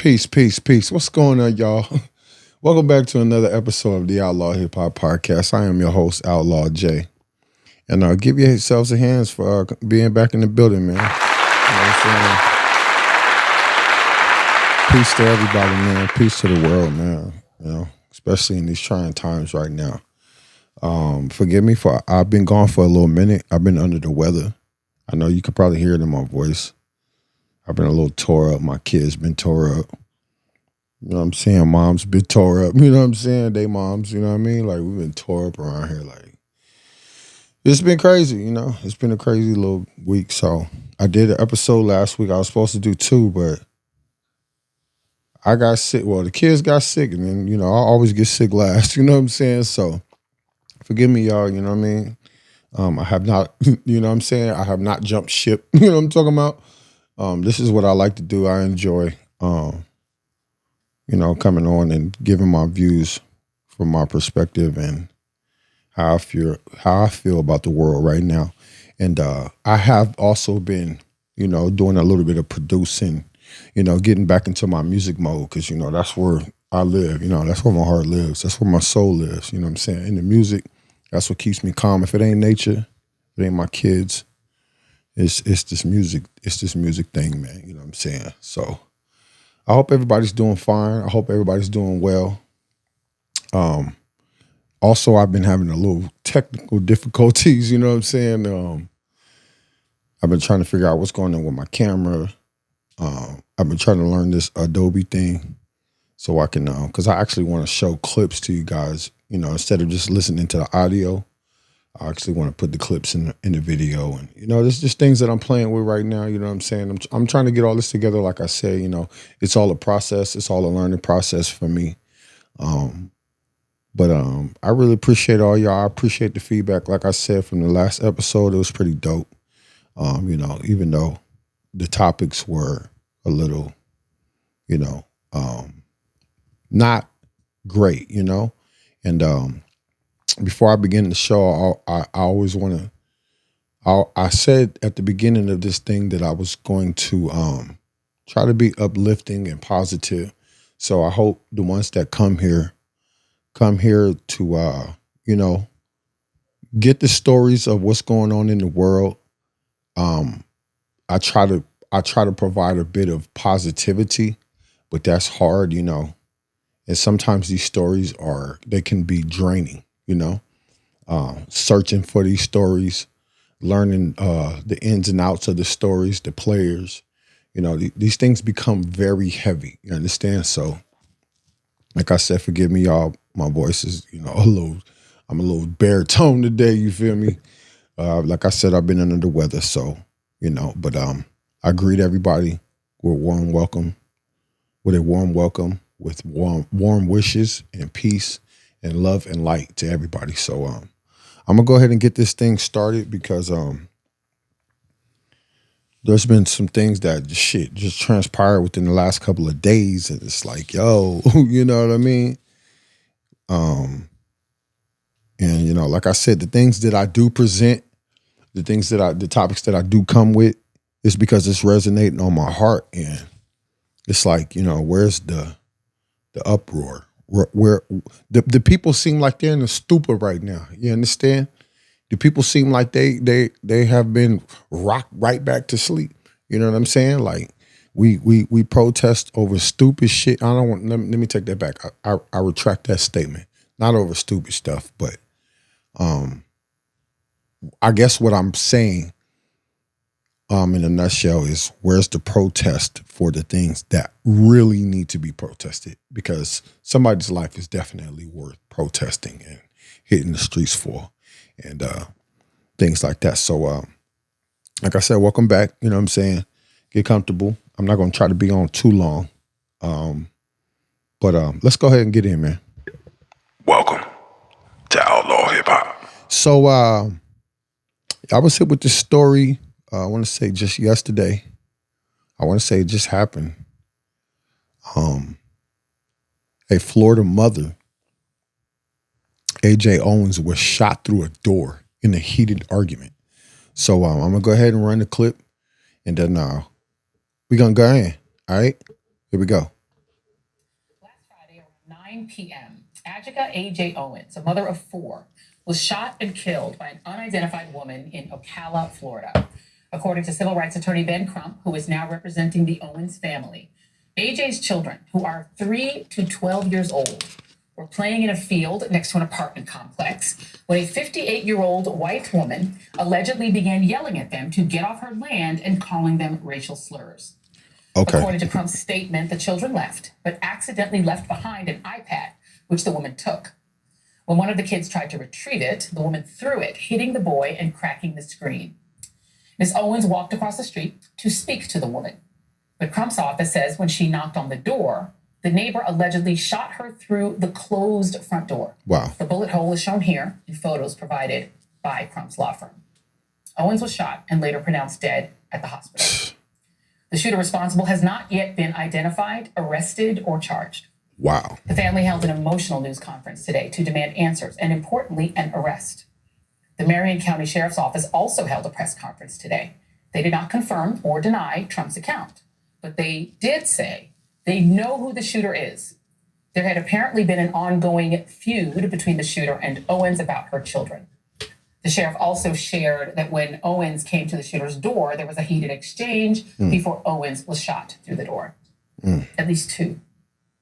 Peace, peace, peace. What's going on, y'all? Welcome back to another episode of the Outlaw Hip Hop Podcast. I am your host, Outlaw J. And give yourselves a hands for being back in the building, man. You know what I'm saying? Peace to everybody, man. Peace to the world, man. You know, especially in these trying times right now. Forgive me for I've been gone for a little minute. I've been under the weather. I know you could probably hear it in my voice. I've been a little tore up. My kids been tore up. You know what I'm saying? Mom's been tore up. You know what I'm saying? They moms, you know what I mean? Like, we've been tore up around here. Like, it's been crazy, you know? It's been a crazy little week. So, I did an episode last week. I was supposed to do two, but I got sick. Well, the kids got sick, and then, you know, I always get sick last. You know what I'm saying? So, forgive me, y'all. You know what I mean? I have not, you know what I'm saying? I have not jumped ship. You know what I'm talking about? This is what I like to do. I enjoy, you know, coming on and giving my views from my perspective and how I feel about the world right now. And I have also been, you know, doing a little bit of producing, you know, getting back into my music mode because, you know, that's where I live. You know, that's where my heart lives. That's where my soul lives. You know what I'm saying? In the music, that's what keeps me calm. If it ain't nature, if it ain't my kids, it's this music. It's this music thing, man. You know what I'm saying? So I hope everybody's doing fine. I hope everybody's doing well. Also, I've been having a little technical difficulties. You know what I'm saying? I've been trying to figure out what's going on with my camera. I've been trying to learn this Adobe thing so I can, because I actually want to show clips to you guys. You know, instead of just listening to the audio, I actually want to put the clips in the video. And, you know, there's just things that I'm playing with right now. You know what I'm saying? I'm trying to get all this together. Like I said, you know, it's all a process. It's all a learning process for me. But I really appreciate all y'all. I appreciate the feedback. Like I said, from the last episode, it was pretty dope. You know, even though the topics were a little, you know, not great, you know? And before I begin the show, I always want to, I said at the beginning of this thing that I was going to try to be uplifting and positive. So I hope the ones that come here to, you know, get the stories of what's going on in the world. I try to provide a bit of positivity, but that's hard, you know. And sometimes these stories they can be draining, you know. Searching for these stories, learning the ins and outs of the stories, the players, you know, these things become very heavy. You understand? So, like I said, forgive me, y'all. My voice is, you know, I'm a little baritone today. You feel me? Like I said, I've been under the weather, so, you know. But I greet everybody with a warm welcome, with warm wishes and peace and love and light to everybody. So I'm gonna go ahead and get this thing started because there's been some things that just transpired within the last couple of days, and it's like, yo, you know what I mean? And you know, like I said, the things that I do present, the topics that I do come with, is because it's resonating on my heart, and it's like, you know, where's the uproar? Where the people seem like they're in a stupor right now. You understand? The people seem like they have been rocked right back to sleep. You know what I'm saying? Like we protest over stupid shit. I don't want. Let me take that back. I retract that statement. Not over stupid stuff, but I guess what I'm saying, in a nutshell, is where's the protest for the things that really need to be protested? Because somebody's life is definitely worth protesting and hitting the streets for, and things like that. So, like I said, welcome back. You know what I'm saying? Get comfortable. I'm not going to try to be on too long, but let's go ahead and get in, man. Welcome to Outlaw Hip Hop. So, I was hit with this story. I want to say just yesterday. I want to say it just happened. A Florida mother, AJ Owens, was shot through a door in a heated argument. So I'm gonna go ahead and run the clip, and then we're gonna go in. All right, here we go. 9 p.m., Ajika A.J. Owens, a mother of 4, was shot and killed by an unidentified woman in Ocala, Florida. According to civil rights attorney Ben Crump, who is now representing the Owens family, AJ's children, who are 3 to 12 years old, were playing in a field next to an apartment complex when a 58-year-old white woman allegedly began yelling at them to get off her land and calling them racial slurs. Okay. According to Crump's statement, the children left, but accidentally left behind an iPad, which the woman took. When one of the kids tried to retrieve it, the woman threw it, hitting the boy and cracking the screen. Ms. Owens walked across the street to speak to the woman. But Crump's office says when she knocked on the door, the neighbor allegedly shot her through the closed front door. Wow. The bullet hole is shown here in photos provided by Crump's law firm. Owens was shot and later pronounced dead at the hospital. The shooter responsible has not yet been identified, arrested, or charged. Wow. The family held an emotional news conference today to demand answers and, importantly, an arrest. The Marion County Sheriff's Office also held a press conference today. They did not confirm or deny Trump's account, but they did say they know who the shooter is. There had apparently been an ongoing feud between the shooter and Owens about her children. The sheriff also shared that when Owens came to the shooter's door, there was a heated exchange before Owens was shot through the door. At least 2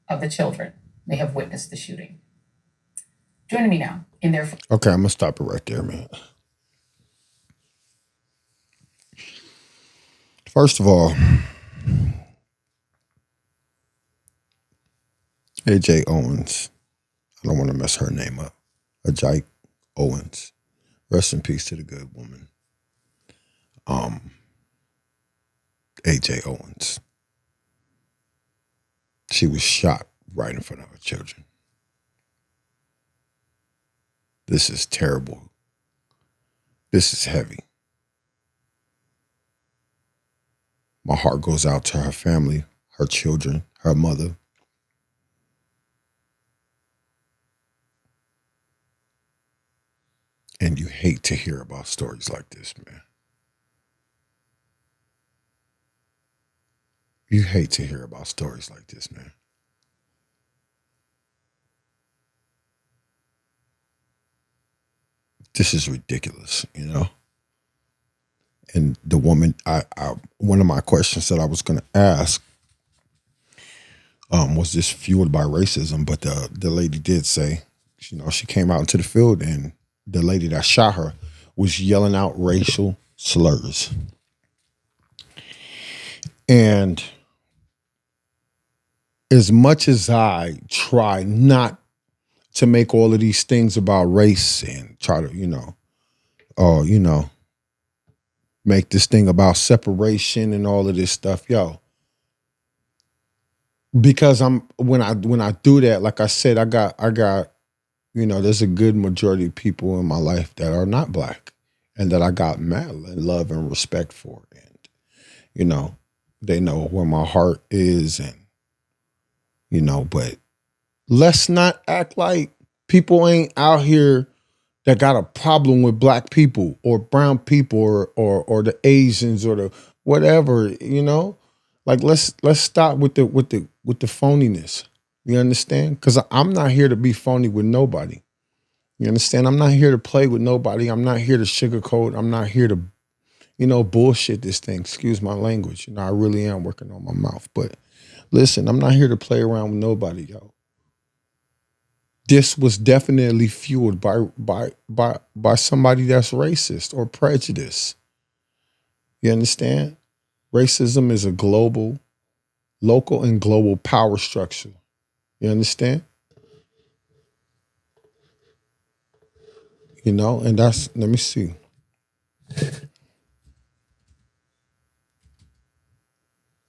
of the children may have witnessed the shooting. Joining me now in their... Okay, I'm going to stop it right there, man. First of all, A.J. Owens, I don't want to mess her name up. Ajike Owens. Rest in peace to the good woman. A.J. Owens. She was shot right in front of her children. This is terrible. This is heavy. My heart goes out to her family, her children, her mother. And you hate to hear about stories like this, man. You hate to hear about stories like this, man. This is ridiculous, you know? And the woman, one of my questions that I was going to ask was this fueled by racism? But the lady did say, you know, she came out into the field and the lady that shot her was yelling out racial slurs. And as much as I try not to make all of these things about race and try to, make this thing about separation and all of this stuff, because when I do that, like I said, I got, there's a good majority of people in my life that are not Black and that I got mad and love and respect for. And, they know where my heart is and, but let's not act like people ain't out here that got a problem with Black people or brown people or the Asians or the whatever, like let's stop with the phoniness. You understand? Because I'm not here to be phony with nobody. You understand? I'm not here to play with nobody. I'm not here to sugarcoat. I'm not here to, bullshit this thing. Excuse my language. I really am working on my mouth. But listen, I'm not here to play around with nobody, yo. This was definitely fueled by somebody that's racist or prejudiced. You understand? Racism is a local and global power structure. You understand? And that's, let me see.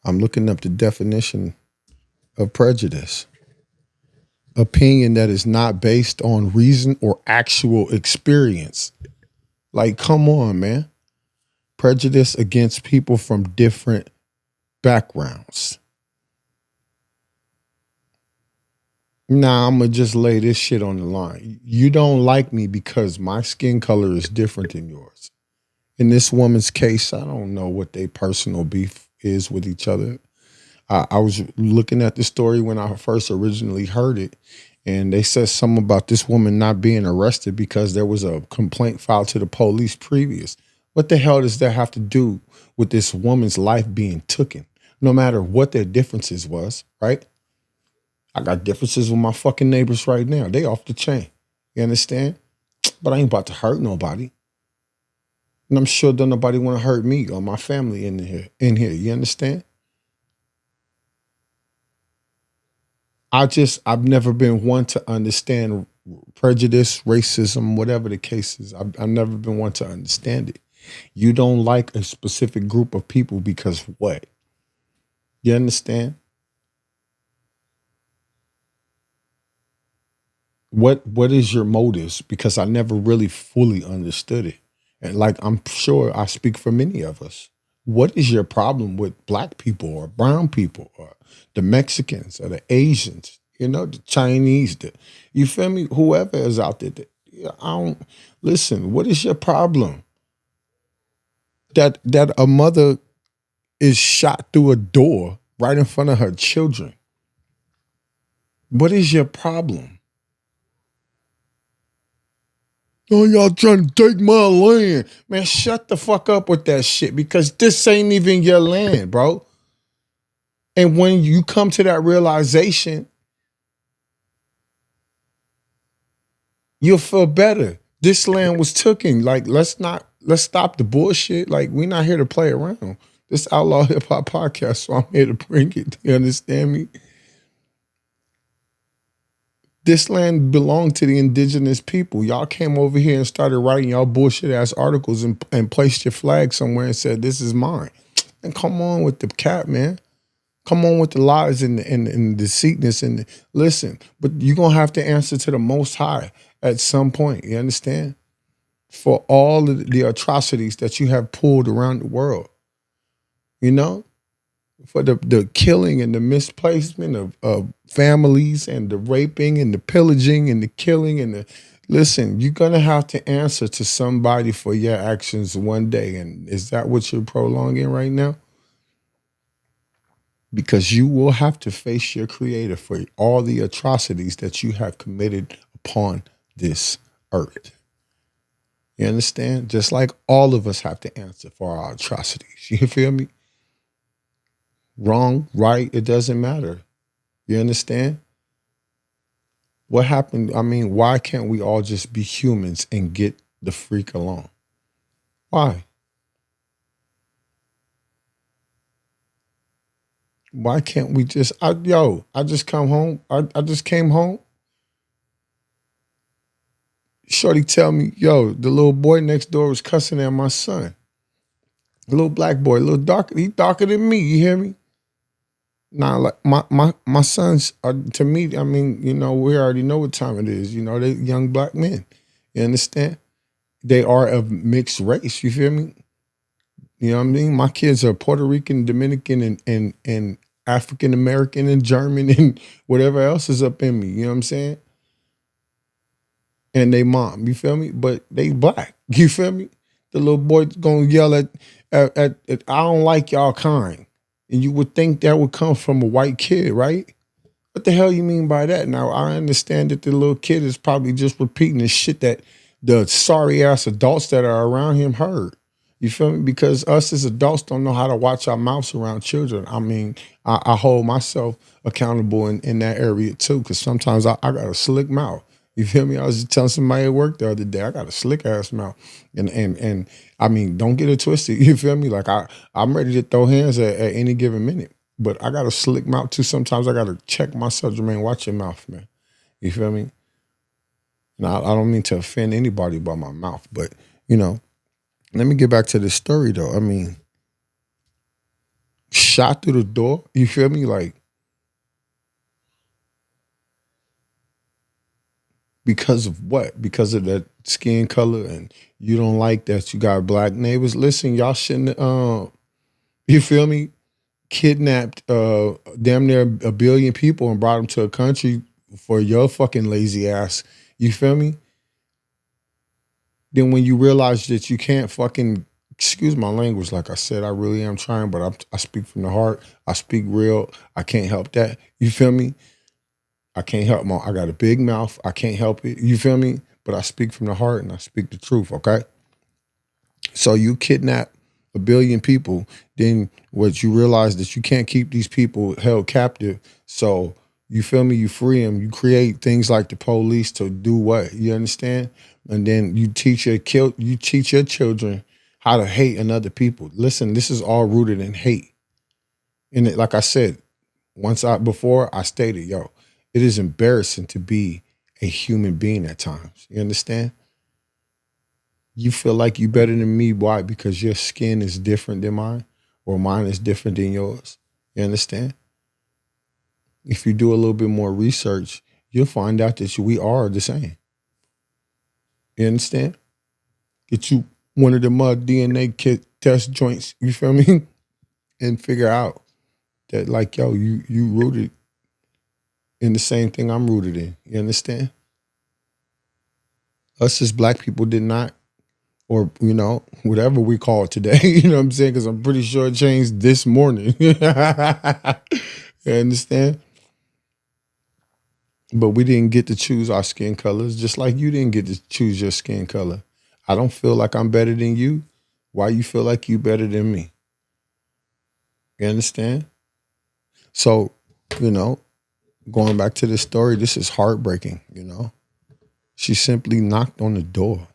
I'm looking up the definition of prejudice. Opinion that is not based on reason or actual experience. Like, come on, man. Prejudice against people from different backgrounds. Nah, I'm going to just lay this shit on the line. You don't like me because my skin color is different than yours. In this woman's case, I don't know what their personal beef is with each other. I was looking at the story when I first originally heard it, And they said something about this woman not being arrested because there was a complaint filed to the police previous. What the hell does that have to do with this woman's life being taken? No matter what their differences was, right? I got differences with my fucking neighbors right now. They off the chain. You understand? But I ain't about to hurt nobody. And I'm sure don't nobody want to hurt me or my family in here. You understand? I've never been one to understand prejudice, racism, whatever the case is. I've never been one to understand it. You don't like a specific group of people because what? You understand? What is your motives? Because I never really fully understood it. And like I'm sure I speak for many of us. What is your problem with black people or brown people or the Mexicans or the Asians, the Chinese, you feel me? Whoever is out there. I don't listen, what is your problem? That a mother is shot through a door right in front of her children. What is your problem? Oh, y'all trying to take my land. Man, shut the fuck up with that shit because this ain't even your land, bro. And when you come to that realization, you'll feel better. This land was taken. Like, let's stop the bullshit. Like, we're not here to play around. This Outlaw Hip Hop podcast, so I'm here to bring it. You understand me? This land belonged to the indigenous people. Y'all came over here and started writing y'all bullshit ass articles and placed your flag somewhere and said, this is mine. And come on with the cap, man. Come on with the lies and the deceitness. Listen, but you're going to have to answer to the Most High at some point. You understand? For all of the atrocities that you have pulled around the world. For the killing and the misplacement of families and the raping and the pillaging and the killing and listen, you're going to have to answer to somebody for your actions one day. And is that what you're prolonging right now? Because you will have to face your creator for all the atrocities that you have committed upon this earth. You understand? Just like all of us have to answer for our atrocities. You feel me? Wrong, right, it doesn't matter. You understand? What happened? I mean, why can't we all just be humans and get the freak along? Why? Why can't we just, I just come home. I just came home. Shorty tell me, the little boy next door was cussing at my son. The little black boy, a little darker. He darker than me, you hear me? Nah, like my sons are, to me, I mean, we already know what time it is. They young black men. You understand? They are of mixed race, you feel me? You know what I mean? My kids are Puerto Rican, Dominican, and African American and German and whatever else is up in me, you know what I'm saying? And they mom, you feel me? But they black, you feel me? The little boy's gonna yell at I don't like y'all kind. And you would think that would come from a white kid, right? What the hell you mean by that? Now, I understand that the little kid is probably just repeating the shit that the sorry-ass adults that are around him heard. You feel me? Because us as adults don't know how to watch our mouths around children. I mean, I hold myself accountable in that area too, because sometimes I got a slick mouth. You feel me? I was just telling somebody at work the other day, I got a slick ass mouth. And I mean, don't get it twisted. You feel me? Like I'm ready to throw hands at any given minute. But I got a slick mouth too. Sometimes I got to check myself. Jermaine, watch your mouth, man. You feel me? Now, I don't mean to offend anybody by my mouth, but, let me get back to this story though. I mean, shot through the door. You feel me? Like, because of what? Because of that skin color and you don't like that you got black neighbors? Listen, y'all shouldn't, you feel me? Kidnapped damn near 1 billion people and brought them to a country for your fucking lazy ass. You feel me? Then when you realize that you can't fucking, excuse my language, like I said, I really am trying, but I speak from the heart. I speak real. I can't help that. You feel me? I can't help I got a big mouth. I can't help it. You feel me? But I speak from the heart and I speak the truth, okay? So you kidnap a billion people, then what you realize that you can't keep these people held captive. So you feel me? You free them. You create things like the police to do what? You understand? And then you teach your children how to hate another people. Listen, this is all rooted in hate. And like I said, before I stated, yo, it is embarrassing to be a human being at times. You understand? You feel like you better than me. Why? Because your skin is different than mine, or mine is different than yours. You understand? If you do a little bit more research, you'll find out that we are the same. You understand? Get you one of the DNA kit test joints, you feel me? And figure out that, like, yo, you rooted in the same thing I'm rooted in. You understand? Us as black people did not, or, whatever we call it today, you know what I'm saying? Because I'm pretty sure it changed this morning. You understand? But we didn't get to choose our skin colors, just like you didn't get to choose your skin color. I don't feel like I'm better than you. Why you feel like you better than me? You understand? So, going back to this story, this is heartbreaking, She simply knocked on the door.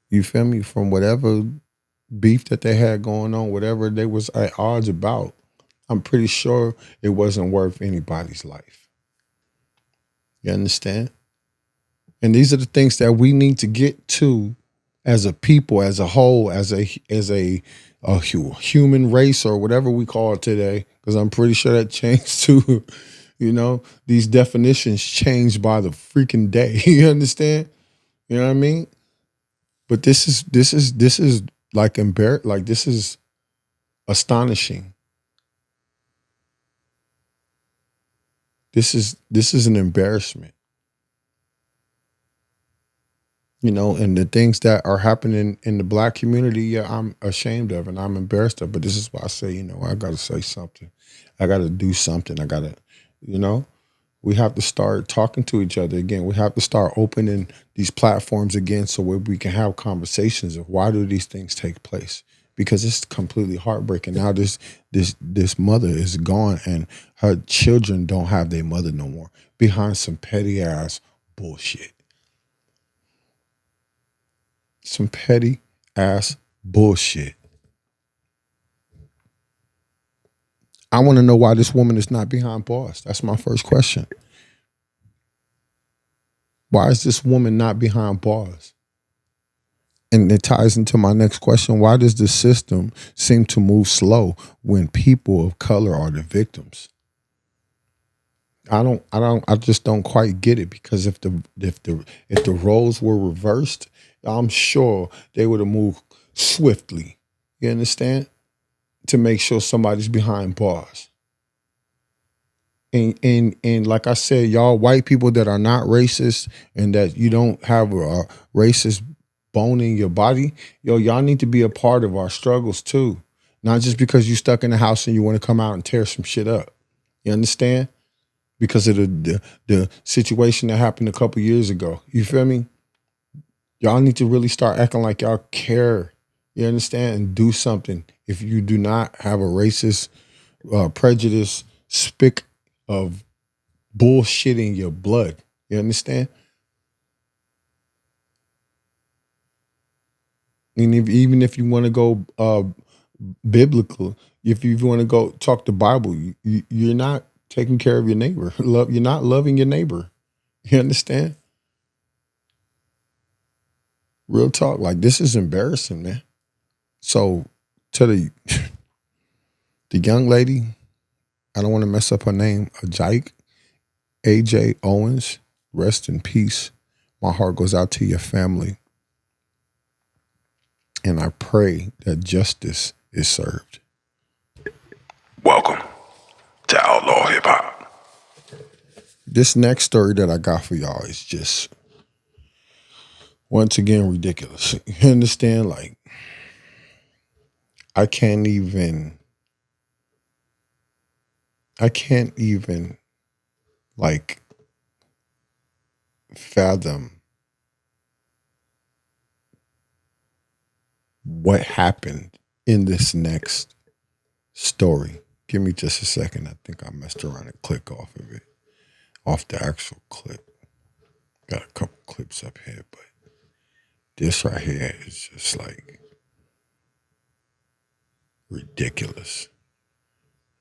You feel me? From whatever beef that they had going on, whatever they was at odds about, I'm pretty sure it wasn't worth anybody's life. You understand? And these are the things that we need to get to as a people, as a whole, as a human race, or whatever we call it today, because I'm pretty sure that changed too. These definitions change by the freaking day. You understand? You know what I mean? But this is like this is astonishing. This is an embarrassment. And the things that are happening in the black community, yeah, I'm ashamed of and I'm embarrassed of. But this is why I say, I got to say something. I got to do something. I got to, we have to start talking to each other again. We have to start opening these platforms again so we can have conversations of why do these things take place? Because it's completely heartbreaking. Now this mother is gone and her children don't have their mother no more behind some petty ass bullshit. Some petty ass bullshit. I want to know why this woman is not behind bars. That's my first question. Why is this woman not behind bars? And it ties into my next question. Why does the system seem to move slow when people of color are the victims? I just don't quite get it, because if the roles were reversed, I'm sure they would have moved swiftly. You understand? To make sure somebody's behind bars. And like I said, y'all white people that are not racist and that you don't have a racist bone in your body, y'all need to be a part of our struggles too. Not just because you stuck in the house and you want to come out and tear some shit up. You understand? Because of the situation that happened a couple years ago. You feel me? Y'all need to really start acting like y'all care. You understand? And do something. If you do not have a racist, prejudice, spick of bullshit in your blood. You understand? And even if you want to go biblical, if you want to go talk the Bible, you're not taking care of your neighbor. You're not loving your neighbor. You understand? Real talk. Like, this is embarrassing, man. So to the young lady, I don't want to mess up her name, AJ Owens, rest in peace. My heart goes out to your family. And I pray that justice is served. Welcome to Outlaw Hip Hop. This next story that I got for y'all is just, once again, ridiculous. You understand? Like, I can't even like fathom what happened in this next story. Give me just a second. I think I messed around and click off of it, off the actual clip. Got a couple clips up here, but this right here is just like ridiculous.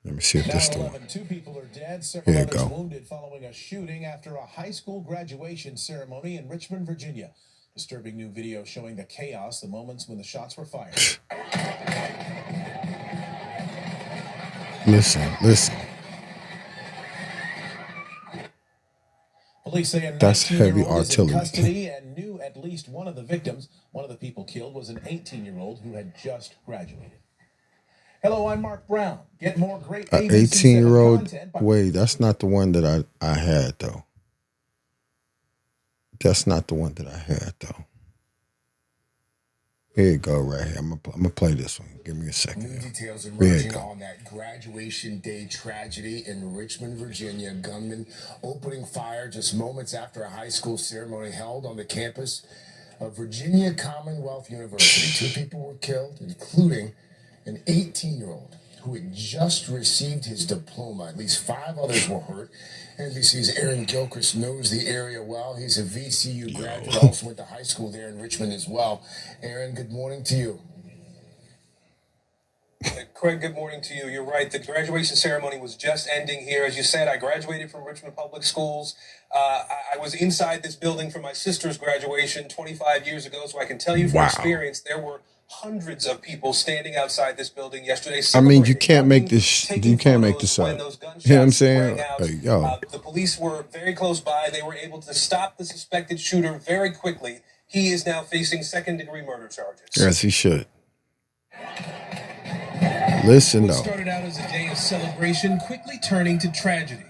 Let me see if this is the one. 2 people are dead, several Here you others go. wounded following a shooting after a high school graduation ceremony in Richmond, Virginia. Disturbing new video showing the chaos, the moments when the shots were fired. Listen. Police say a That's 19-year-old heavy is in artillery. custody and knew at least one of the victims. One of the people killed was an 18-year-old who had just graduated. Hello, I'm Mark Brown. Get more great An ABC 18-year-old. content by- Wait, that's not the one that I had though. That's not the one that I had though. Here you go, right here. I'm gonna play this one. Give me a second. New details Here you emerging go. on that graduation day tragedy in Richmond, Virginia. Gunman opening fire just moments after a high school ceremony held on the campus of Virginia Commonwealth University. 2 people were killed, including an 18-year-old who had just received his diploma. At least 5 others were hurt. NBC's Aaron Gilchrist knows the area well. He's a VCU graduate, also went to high school there in Richmond as well. Aaron, good morning to you. Craig, good morning to you. You're right. The graduation ceremony was just ending here. As you said, I graduated from Richmond Public Schools. I was inside this building for my sister's graduation 25 years ago, so I can tell you from experience, there were hundreds of people standing outside this building yesterday. I mean, you can't make this. You can't make this up. You know what I'm saying? Like, yo, The police were very close by. They were able to stop the suspected shooter very quickly. He is now facing second-degree murder charges. yes, he should. Listen What though, started out as a day of celebration, quickly turning to tragedy.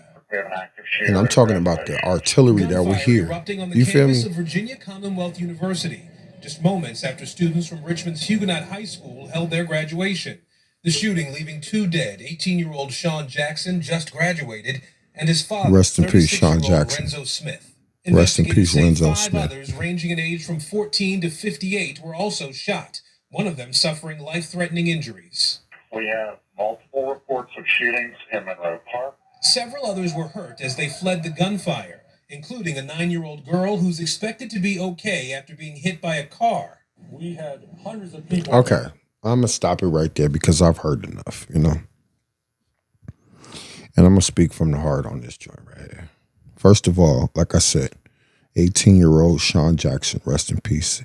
and I'm talking about the artillery that we Gunfire hear. erupting on the You feel campus me? of Virginia Commonwealth University, just moments after students from Richmond's Huguenot High School held their graduation. The shooting leaving 2 dead. 18-year-old Sean Jackson just graduated, and his father, Rest in peace, Sean 36-year-old Jackson. Renzo Smith. Rest in peace, Investigators say Renzo 5 Smith. others ranging in age from 14 to 58 were also shot, one of them suffering life-threatening injuries. We have multiple reports of shootings in Monroe Park. Several others were hurt as they fled the gunfire, including a 9-year-old girl who's expected to be okay after being hit by a car. We had hundreds of people. Okay, I'm gonna stop it right there because I've heard enough, you know. And I'm gonna speak from the heart on this joint right here. First of all, like I said, 18-year-old Sean Jackson, rest in peace,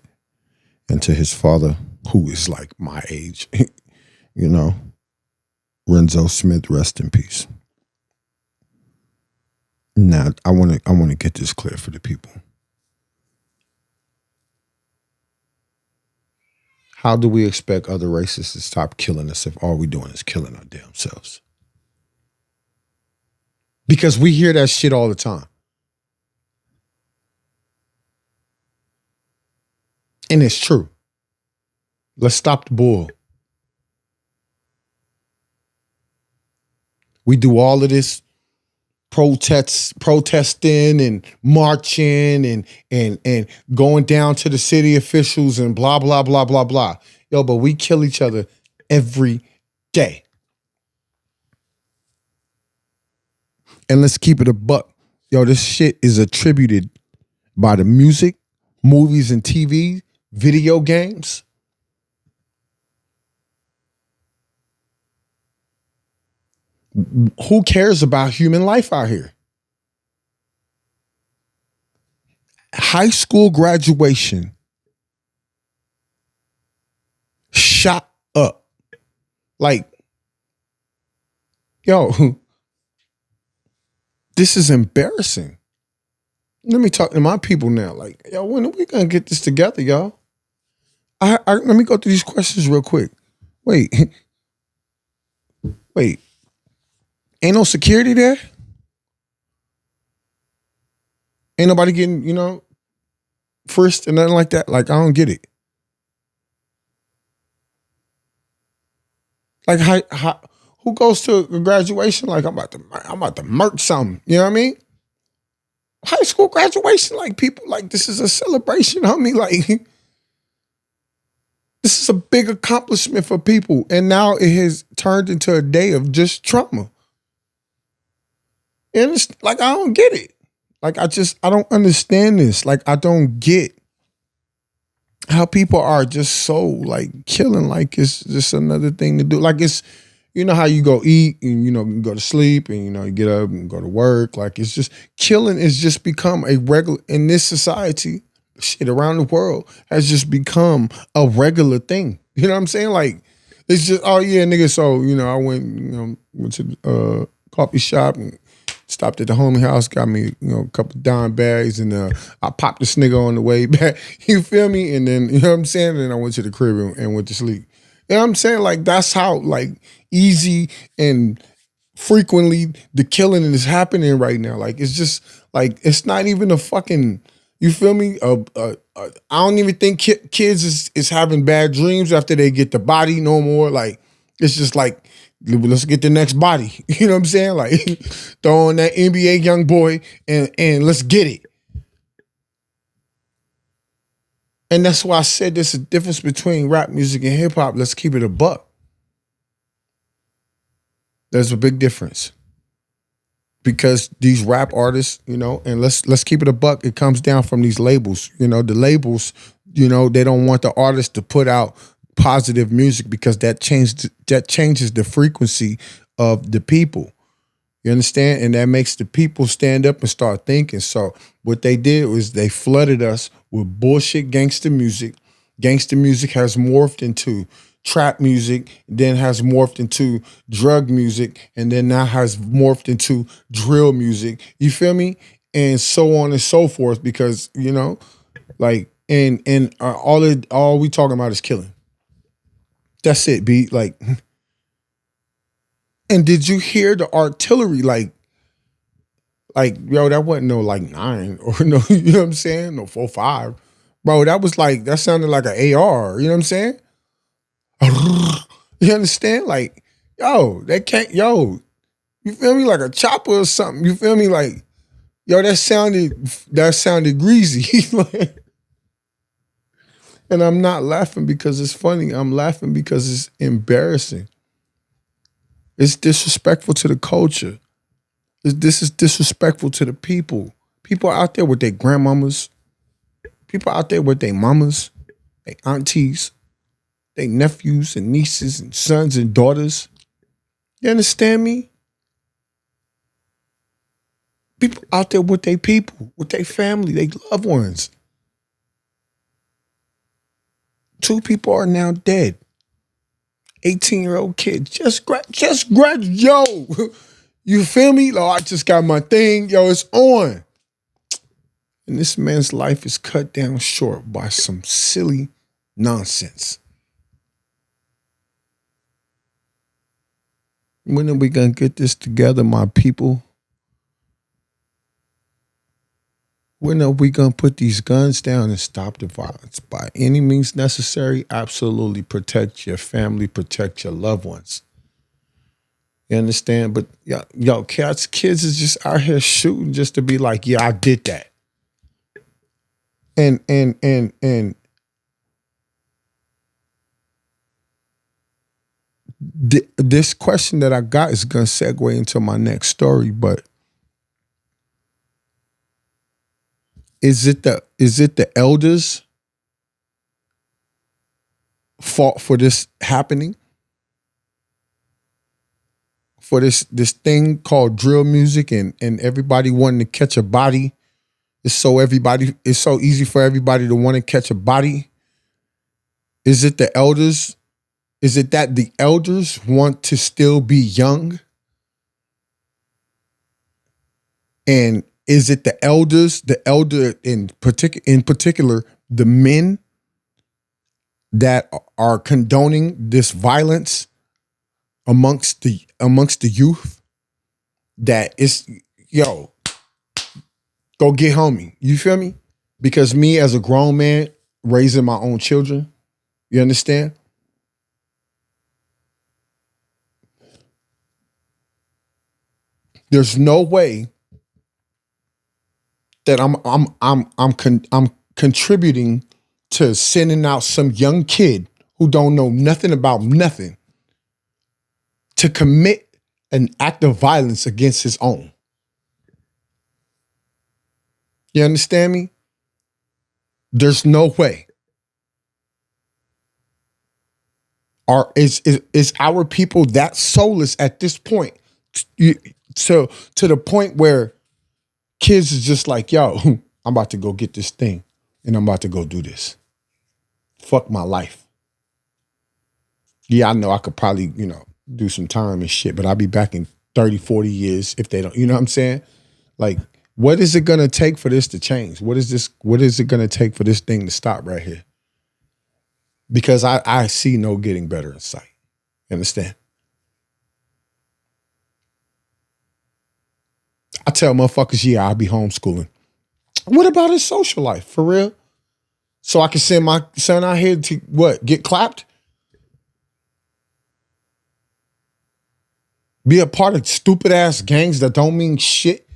and to his father, who is like my age, you know, Renzo Smith, rest in peace. Now, I want to get this clear for the people. How do we expect other races to stop killing us if all we're doing is killing our damn selves? Because we hear that shit all the time. And it's true. Let's stop the bull. We do all of this protesting and marching and going down to the city officials and blah, blah, blah, blah, blah. Yo, but we kill each other every day. And let's keep it a buck. Yo, this shit is attributed by the music, movies and TV, video games. Who cares about human life out here? High school graduation shot up. Like, yo, this is embarrassing. Let me talk to my people now. Like, yo, when are we gonna get this together, y'all? Let me go through these questions real quick. Wait. Ain't no security there? Ain't nobody getting, frisked and nothing like that? Like, I don't get it. Like, how who goes to a graduation like I'm about to murk something? You know what I mean? high school graduation, like people like this is a celebration, homie. Like this is a big accomplishment for people. And now it has turned into a day of just trauma. And it's like I don't get it. Like I don't understand this. Like I don't get how people are just so like killing like it's just another thing to do. Like it's, you know how you go eat and you go to sleep and you get up and go to work. Like it's just killing is just become a regular in this society, shit around the world has just become a regular thing. You know what I'm saying? Like it's just, oh yeah, nigga. So, I went to the coffee shop and stopped at the homie house, got me, a couple dime bags, and I popped this nigga on the way back. You feel me? And then, you know what I'm saying? And then I went to the crib and went to sleep. You know what I'm saying? Like, that's how, like, easy and frequently the killing is happening right now. Like, it's just, like, it's not even a fucking, you feel me? I don't even think kids is having bad dreams after they get the body no more. Like, it's just like, let's get the next body. You know what I'm saying? Like throw on that NBA young boy and let's get it. And that's why I said there's a difference between rap music and hip hop. Let's keep it a buck. There's a big difference. Because these rap artists, and let's keep it a buck, it comes down from these labels. The labels, they don't want the artist to put out positive music because that changes the frequency of the people. You understand? And that makes the people stand up and start thinking. So what they did was they flooded us with bullshit gangster music. Gangster music has morphed into trap music, then has morphed into drug music, and then now has morphed into drill music. You feel me? And so on and so forth, because, like, and all we talking about is killing. That's it, B. Like, and did you hear the artillery? Like, yo, that wasn't no like 9 or no, you know what I'm saying? No 4.5. Bro, that sounded like an AR, you know what I'm saying? You understand? Like, yo, you feel me? Like a chopper or something. You feel me? Like, yo, that sounded greasy. And I'm not laughing because it's funny. I'm laughing because it's embarrassing. It's disrespectful to the culture. This is disrespectful to the people. People out there with their grandmamas. People out there with their mamas, their aunties, their nephews and nieces and sons and daughters. You understand me? People out there with their people, with their family, their loved ones. 2 people are now dead. 18-year-old kid just grad. Yo, you feel me? Oh, I just got my thing. Yo, it's on. And this man's life is cut down short by some silly nonsense. When are we going to get this together, my people? When are we going to put these guns down and stop the violence? By any means necessary, absolutely protect your family, protect your loved ones. You understand? But yo, kids is just out here shooting just to be like, yeah, I did that. And this question that I got is going to segue into my next story, but is it the elders' fault for this happening? For this thing called drill music and everybody wanting to catch a body? It's so easy for everybody to want to catch a body. Is it the elders? Is it that the elders want to still be young? And is it the elder in particular, the men that are condoning this violence amongst the youth? That is, yo, go get homie. You feel me? Because me as a grown man raising my own children, you understand? There's no way that I'm contributing to sending out some young kid who don't know nothing about nothing to commit an act of violence against his own. You understand me? There's no way. Is our people that soulless at this point? To the point where kids is just like, yo, I'm about to go get this thing and I'm about to go do this. Fuck my life. Yeah, I know I could probably, do some time and shit, but I'll be back in 30, 40 years if they don't, you know what I'm saying? Like, what is it going to take for this to change? What is it going to take for this thing to stop right here? Because I see no getting better in sight. You understand? I tell motherfuckers, yeah, I'll be homeschooling. What about his social life, for real? So I can send my son out here to what? Get clapped? Be a part of stupid ass gangs that don't mean shit?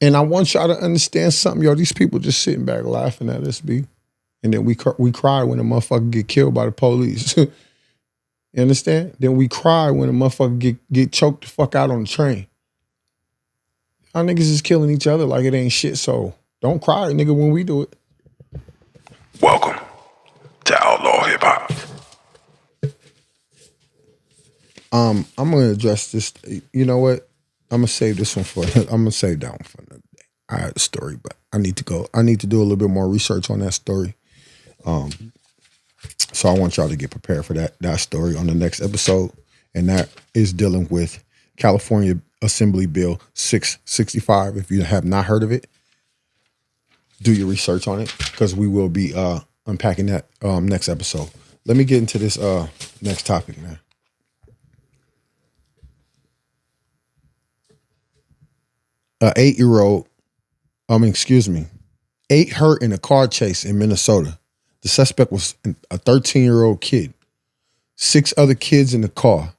And I want y'all to understand something, yo. These people just sitting back laughing at us, B. And then we cry when a motherfucker get killed by the police. You understand? Then we cry when a motherfucker get choked the fuck out on the train. Y'all niggas is killing each other like it ain't shit, so don't cry, nigga, when we do it. Welcome to Outlaw Hip Hop. I'm gonna address this. You know what? I'm gonna save this one for. I'm gonna save that one for another day. I had a story, but I need to go. I need to do a little bit more research on that story. So I want y'all to get prepared for that story on the next episode, and that is dealing with California Assembly Bill 665. If you have not heard of it, do your research on it because we will be unpacking that next episode. Let me get into this next topic, man. An 8-year-old, 8 hurt in a car chase in Minnesota. The suspect was a 13-year-old kid. 6 other kids in the car.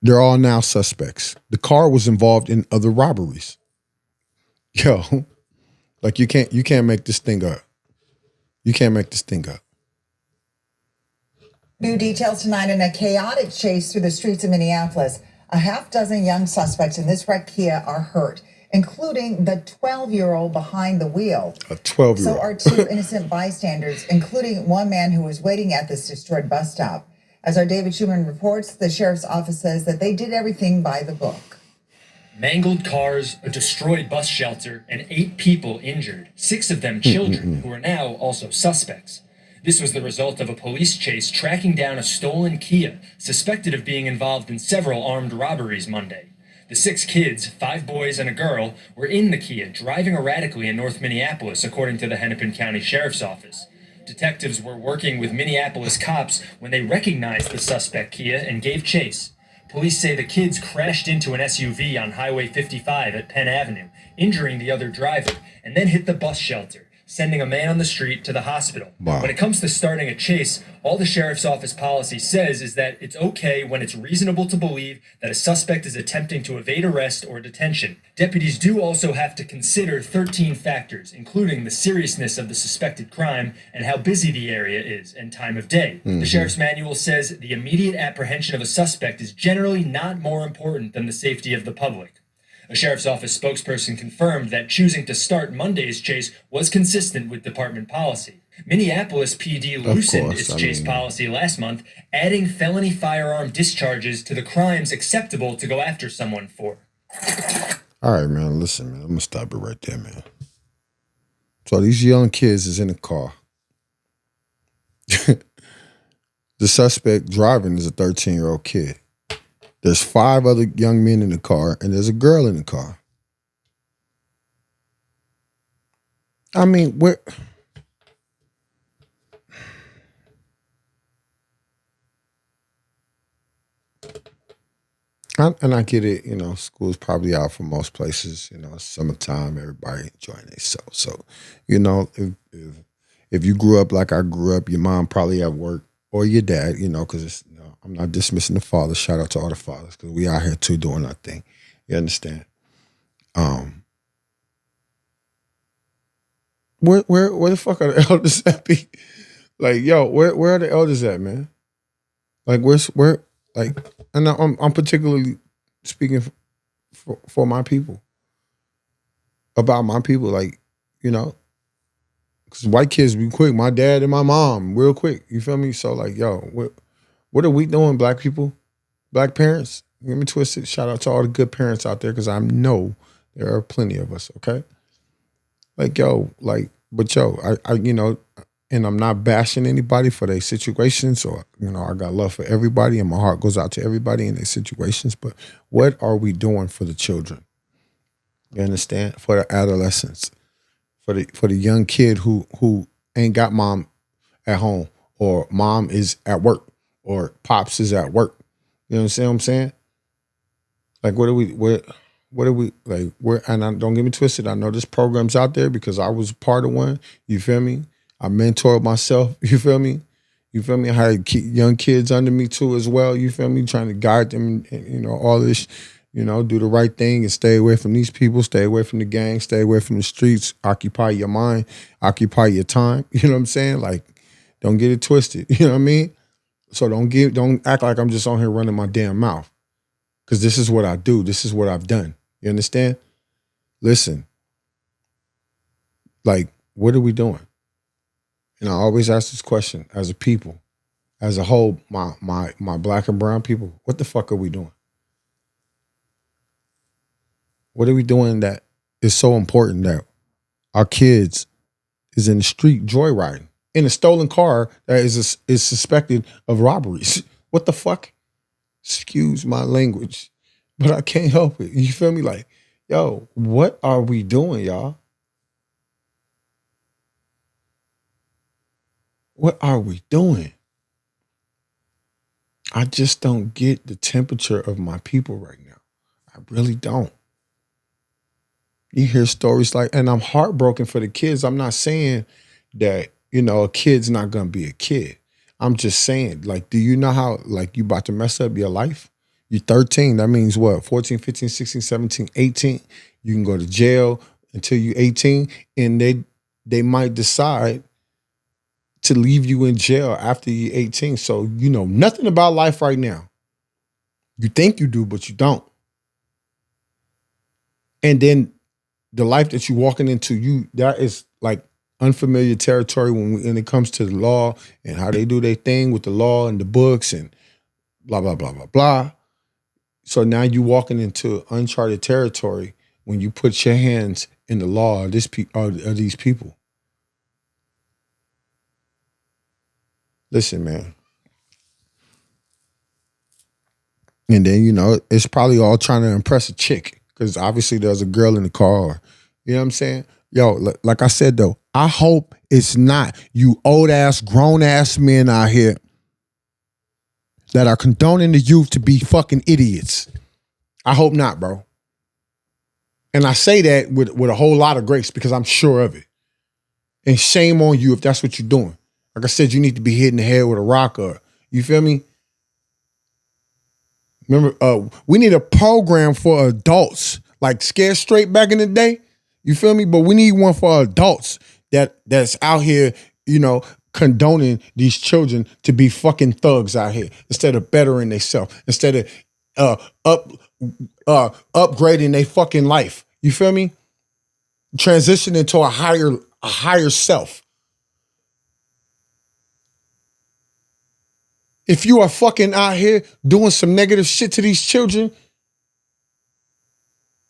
They're all now suspects. The car was involved in other robberies. Yo, like you can't make this thing up. You can't make this thing up. New details tonight in a chaotic chase through the streets of Minneapolis. A half dozen young suspects in this wrecked Kia are hurt, including the 12-year-old behind the wheel. A 12-year-old. So are 2 innocent bystanders, including one man who was waiting at this destroyed bus stop. As our David Schumann reports, the sheriff's office says that they did everything by the book. Mangled cars, a destroyed bus shelter, and 8 people injured, 6 of them children, who are now also suspects. This was the result of a police chase tracking down a stolen Kia, suspected of being involved in several armed robberies Monday. The 6 kids, 5 boys and a girl, were in the Kia, driving erratically in North Minneapolis, according to the Hennepin County Sheriff's Office. Detectives were working with Minneapolis cops when they recognized the suspect Kia and gave chase. Police say the kids crashed into an SUV on Highway 55 at Penn Avenue, injuring the other driver, and then hit the bus shelter, sending a man on the street to the hospital. Wow. When it comes to starting a chase, all the sheriff's office policy says is that it's okay when it's reasonable to believe that a suspect is attempting to evade arrest or detention. Deputies do also have to consider 13 factors, including the seriousness of the suspected crime and how busy the area is and time of day. The sheriff's manual says the immediate apprehension of a suspect is generally not more important than the safety of the public. A sheriff's office spokesperson confirmed that choosing to start Monday's chase was consistent with department policy. Minneapolis PD loosened its chase policy last month, adding felony firearm discharges to the crimes acceptable to go after someone for. All right, man, listen, man. I'm going to stop it right there, man. So these young kids is in the car. The suspect driving is a 13-year-old kid. There's 5 other young men in the car, and there's a girl in the car. I mean, where... And I get it, school's probably out for most places. It's summertime, everybody enjoying themselves. So, if you grew up like I grew up, your mom probably at work, or your dad, you know, because I'm not dismissing the fathers. Shout out to all the fathers because we out here too doing our thing. You understand? Where the fuck are the elders at? Be? Like, yo, where are the elders at, man? Like, where? Like, and I'm particularly speaking for my people, about my people, like, you know, because white kids be quick. My dad and my mom, real quick. You feel me? So, like, yo, what are we doing, black people, black parents? Get me twisted. Shout out to all the good parents out there, because I know there are plenty of us. Okay, like, yo, like, but yo, I you know, and I'm not bashing anybody for their situations, or, you know, I got love for everybody, and my heart goes out to everybody in their situations. But what are we doing for the children? You understand? For the adolescents, for the young kid who ain't got mom at home, or mom is at work, or pops is at work. You know what I'm saying? Like, what are we like? And don't get me twisted. I know there's programs out there because I was part of one. You feel me? I mentored myself. You feel me? You feel me? I had young kids under me too as well. You feel me? Trying to guide them, and you know, all this. You know, do the right thing and stay away from these people, stay away from the gang, stay away from the streets, occupy your mind, occupy your time. You know what I'm saying? Like, don't get it twisted. You know what I mean? So don't act like I'm just on here running my damn mouth. Because this is what I do. This is what I've done. You understand? Listen, like, what are we doing? And I always ask this question as a people, as a whole, my black and brown people, what the fuck are we doing? What are we doing that is so important that our kids is in the street joyriding in a stolen car that is suspected of robberies? What the fuck? Excuse my language, but I can't help it. You feel me? Like, yo, what are we doing, y'all? What are we doing? I just don't get the temperature of my people right now. I really don't. You hear stories like, and I'm heartbroken for the kids. I'm not saying that, you know, a kid's not going to be a kid. I'm just saying, like, do you know how, like, you about to mess up your life? You're 13. That means what? 14, 15, 16, 17, 18. You can go to jail until you're 18, and they might decide to leave you in jail after you're 18. So you know nothing about life right now. You think you do, but you don't. And then the life that you're walking into, that is like unfamiliar territory when it comes to the law and how they do their thing with the law and the books and blah, blah, blah, blah, blah. So now you're walking into uncharted territory when you put your hands in the law of these people. Listen, man. And then, you know, it's probably all trying to impress a chick, because obviously there's a girl in the car. You know what I'm saying? Yo, like I said, though, I hope it's not you old-ass, grown-ass men out here that are condoning the youth to be fucking idiots. I hope not, bro. And I say that with a whole lot of grace, because I'm sure of it. And shame on you if that's what you're doing. Like I said, you need to be hit in the head with a rock, or, you feel me? Remember, we need a program for adults, like Scared Straight back in the day. You feel me? But we need one for adults that's out here, you know, condoning these children to be fucking thugs out here instead of bettering themselves, instead of upgrading their fucking life. You feel me? Transitioning to a higher self. If you are fucking out here doing some negative shit to these children,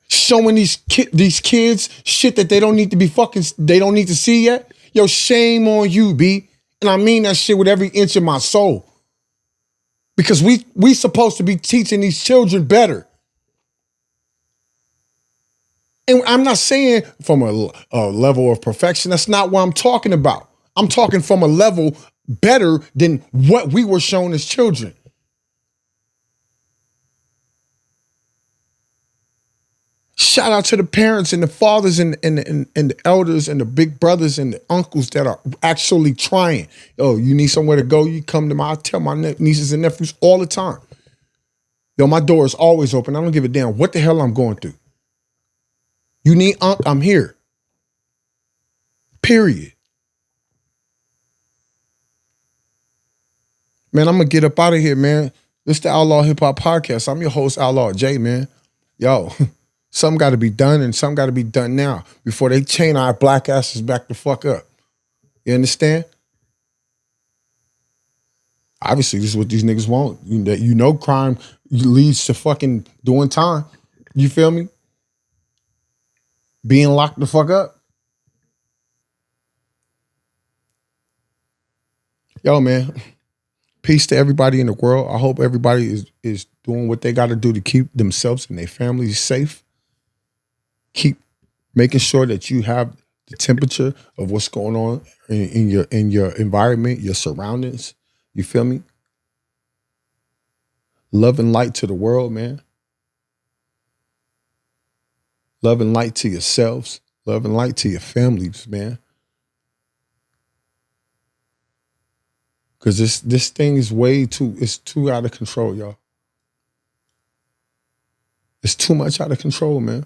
showing these kids shit that they don't need to see yet, yo, shame on you, B. And I mean that shit with every inch of my soul. Because we supposed to be teaching these children better. And I'm not saying from a level of perfection. That's not what I'm talking about. I'm talking from a level better than what we were shown as children. shout out to the parents and the fathers and the elders and the big brothers and the uncles that are actually trying. Yo, you need somewhere to go, you come to I tell my nieces and nephews all the time. Yo, my door is always open. I don't give a damn what the hell I'm going through. You need Unc, I'm here. Period. Man, I'm going to get up out of here, man. This is the Outlaw Hip Hop Podcast. I'm your host, Outlaw J, man. Yo, something got to be done and something got to be done now before they chain our black asses back the fuck up. You understand? Obviously, this is what these niggas want. You know crime leads to fucking doing time. You feel me? Being locked the fuck up. Yo, man. Peace to everybody in the world. I hope everybody is doing what they got to do to keep themselves and their families safe. Keep making sure that you have the temperature of what's going on in your environment, your surroundings. You feel me? Love and light to the world, man. Love and light to yourselves. Love and light to your families, man. Because this thing is it's too out of control, y'all. It's too much out of control, man.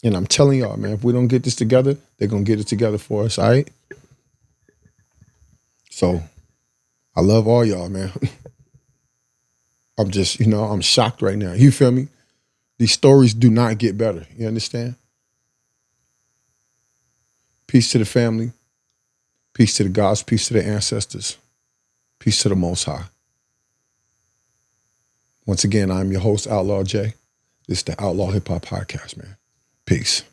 And I'm telling y'all, man, if we don't get this together, they're going to get it together for us, all right? So, I love all y'all, man. I'm just, I'm shocked right now. You feel me? These stories do not get better. You understand? Peace to the family. Peace to the gods, peace to the ancestors, peace to the Most High. Once again, I'm your host, Outlaw J. This is the Outlaw Hip Hop Podcast, man. Peace.